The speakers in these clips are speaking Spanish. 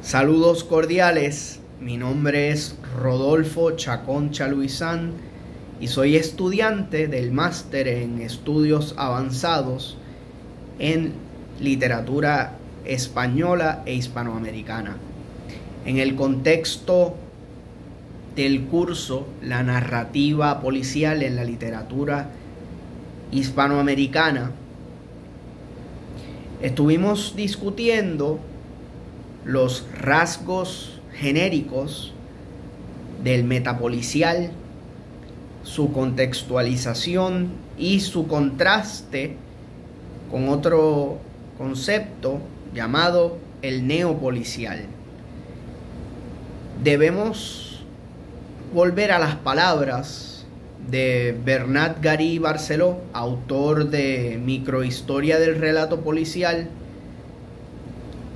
Saludos cordiales, mi nombre es Rodolfo Chacón Chaluizán y soy estudiante del máster en estudios avanzados en literatura española e hispanoamericana. En el contexto del curso La narrativa policial en la literatura hispanoamericana, estuvimos discutiendo los rasgos genéricos del metapolicial, su contextualización y su contraste con otro concepto llamado el neopolicial. Debemos volver a las palabras de Bernat Gary Barceló, autor de Microhistoria del relato policial,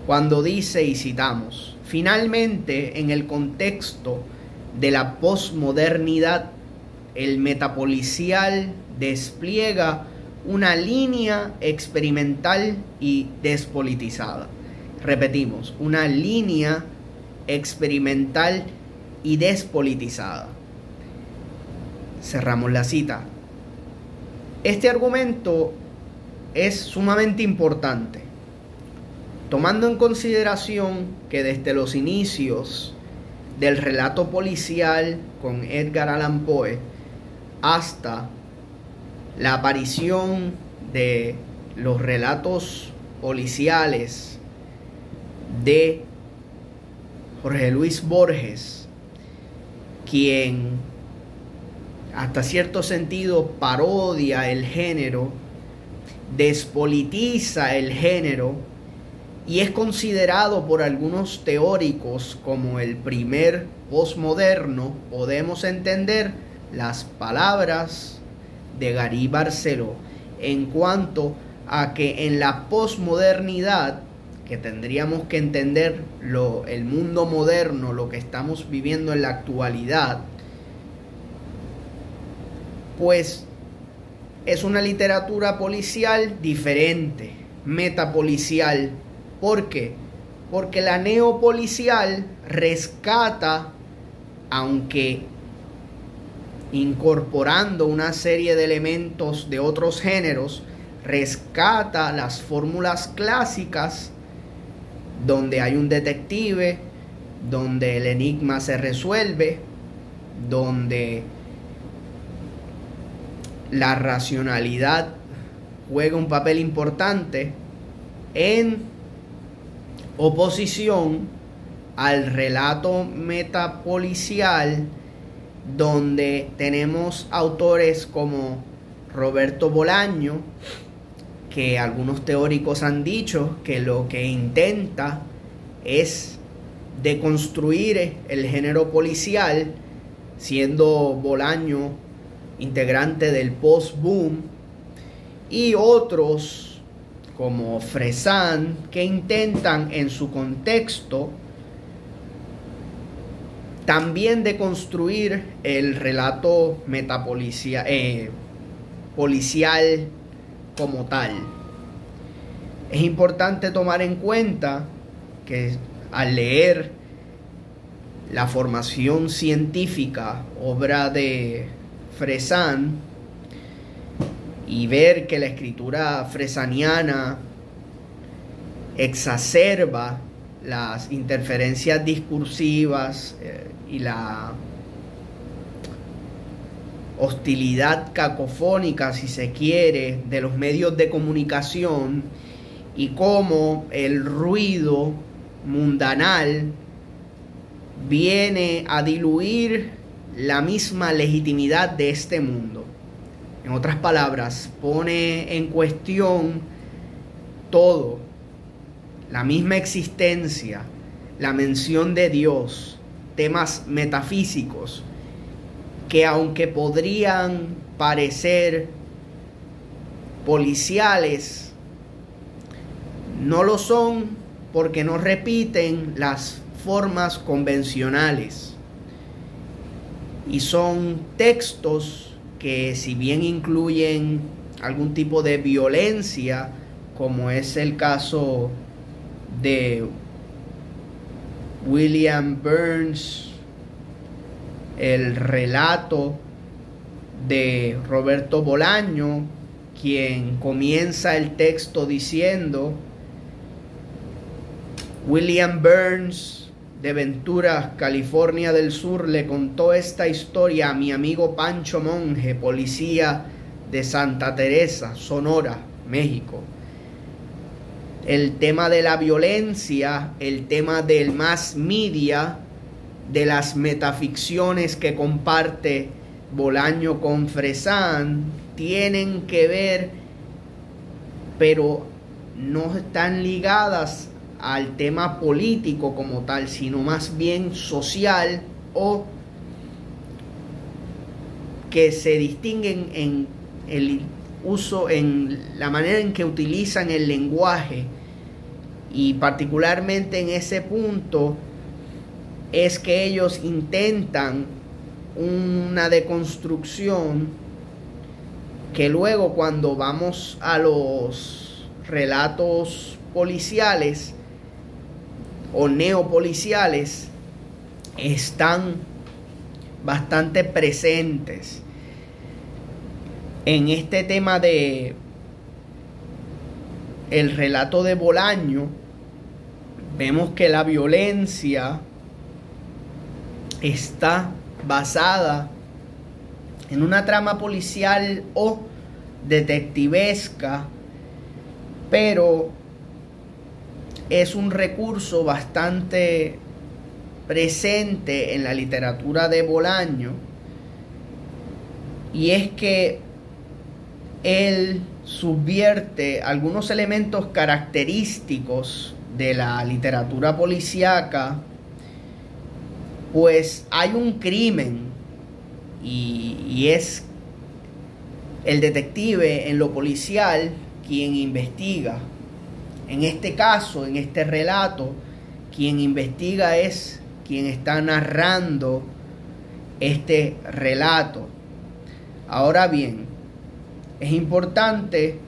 cuando dice, y citamos: finalmente, en el contexto de la posmodernidad, el metapolicial despliega una línea experimental y despolitizada. Repetimos, una línea experimental y despolitizada. Cerramos la cita. Este argumento es sumamente importante, tomando en consideración que desde los inicios del relato policial con Edgar Allan Poe hasta la aparición de los relatos policiales de Jorge Luis Borges, quien hasta cierto sentido parodia el género, despolitiza el género, y es considerado por algunos teóricos como el primer posmoderno, podemos entender las palabras de Gary Barceló en cuanto a que en la posmodernidad, que tendríamos que entender el mundo moderno, lo que estamos viviendo en la actualidad, pues es una literatura policial diferente, metapolicial. ¿Por qué? Porque la neopolicial rescata, aunque incorporando una serie de elementos de otros géneros, rescata las fórmulas clásicas donde hay un detective, donde el enigma se resuelve, donde la racionalidad juega un papel importante, en oposición al relato metapolicial, donde tenemos autores como Roberto Bolaño, que algunos teóricos han dicho que lo que intenta es deconstruir el género policial, siendo Bolaño integrante del post-boom, y otros como Fresán, que intentan en su contexto también deconstruir el relato policial como tal. Es importante tomar en cuenta que al leer la formación científica, obra de Fresán, y ver que la escritura fresaniana exacerba las interferencias discursivas y la hostilidad cacofónica, si se quiere, de los medios de comunicación, y cómo el ruido mundanal viene a diluir la misma legitimidad de este mundo. En otras palabras, pone en cuestión todo, la misma existencia, la mención de Dios, temas metafísicos que, aunque podrían parecer policiales, no lo son porque no repiten las formas convencionales, y son textos que, si bien incluyen algún tipo de violencia, como es el caso de William Burns, el relato de Roberto Bolaño, quien comienza el texto diciendo: William Burns de Ventura, California del Sur, le contó esta historia a mi amigo Pancho Monje, policía de Santa Teresa, Sonora, México. El tema de la violencia, el tema del mass media, de las metaficciones que comparte Bolaño con Fresán, tienen que ver, pero no están ligadas al tema político como tal, sino más bien social, o que se distinguen en el uso, en la manera en que utilizan el lenguaje, y particularmente en ese punto es que ellos intentan una deconstrucción que luego, cuando vamos a los relatos policiales o neopoliciales, están bastante presentes. En este tema de el relato de Bolaño, vemos que la violencia está basada en una trama policial o detectivesca, pero es un recurso bastante presente en la literatura de Bolaño, y es que él subvierte algunos elementos característicos de la literatura policíaca. Pues hay un crimen y es el detective en lo policial quien investiga. En este caso, en este relato, quien investiga es quien está narrando este relato. Ahora bien, es importante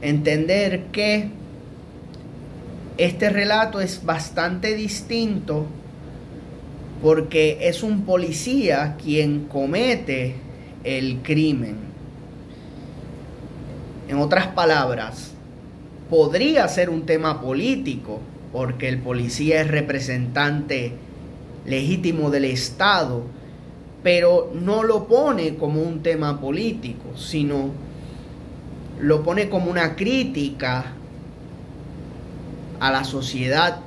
entender que este relato es bastante distinto, porque es un policía quien comete el crimen. En otras palabras, podría ser un tema político, porque el policía es representante legítimo del Estado, pero no lo pone como un tema político, sino lo pone como una crítica a la sociedad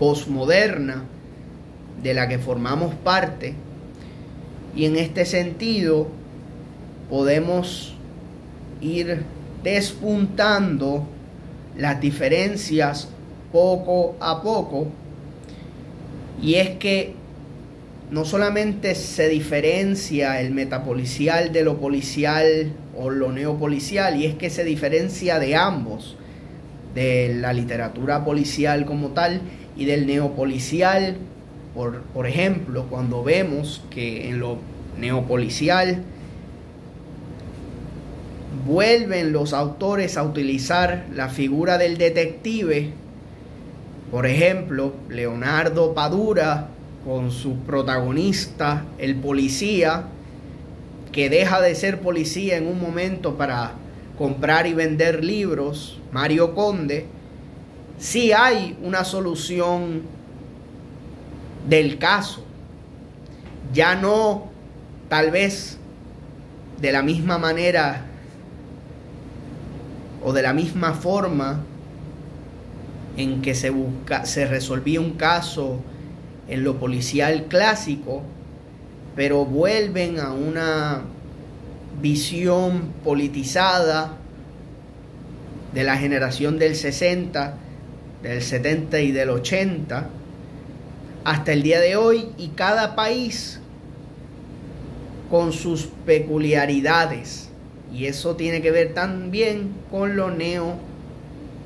posmoderna de la que formamos parte, y en este sentido podemos ir despuntando las diferencias poco a poco, y es que no solamente se diferencia el metapolicial de lo policial o lo neopolicial, y es que se diferencia de ambos, de la literatura policial como tal y del neopolicial. Por ejemplo, cuando vemos que en lo neopolicial vuelven los autores a utilizar la figura del detective, por ejemplo, Leonardo Padura con su protagonista, el policía, que deja de ser policía en un momento para comprar y vender libros, Mario Conde, sí hay una solución del caso. Ya no tal vez de la misma manera o de la misma forma en que se resolvía un caso en lo policial clásico, pero vuelven a una visión politizada de la generación del 60, del 70 y del 80 hasta el día de hoy, y cada país con sus peculiaridades, y eso tiene que ver también con lo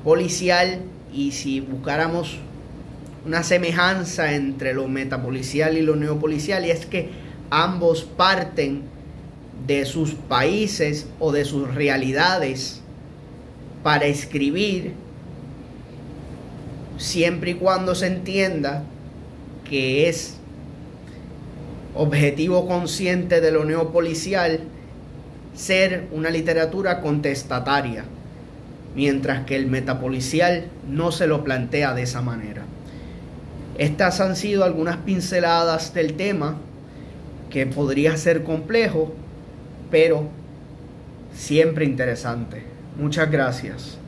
neopolicial. Y si buscáramos una semejanza entre lo metapolicial y lo neopolicial, y es que ambos parten de sus países o de sus realidades para escribir siempre y cuando se entienda que es objetivo consciente de lo neopolicial ser una literatura contestataria, mientras que el metapolicial no se lo plantea de esa manera. Estas han sido algunas pinceladas del tema, que podría ser complejo, pero siempre interesante. Muchas gracias.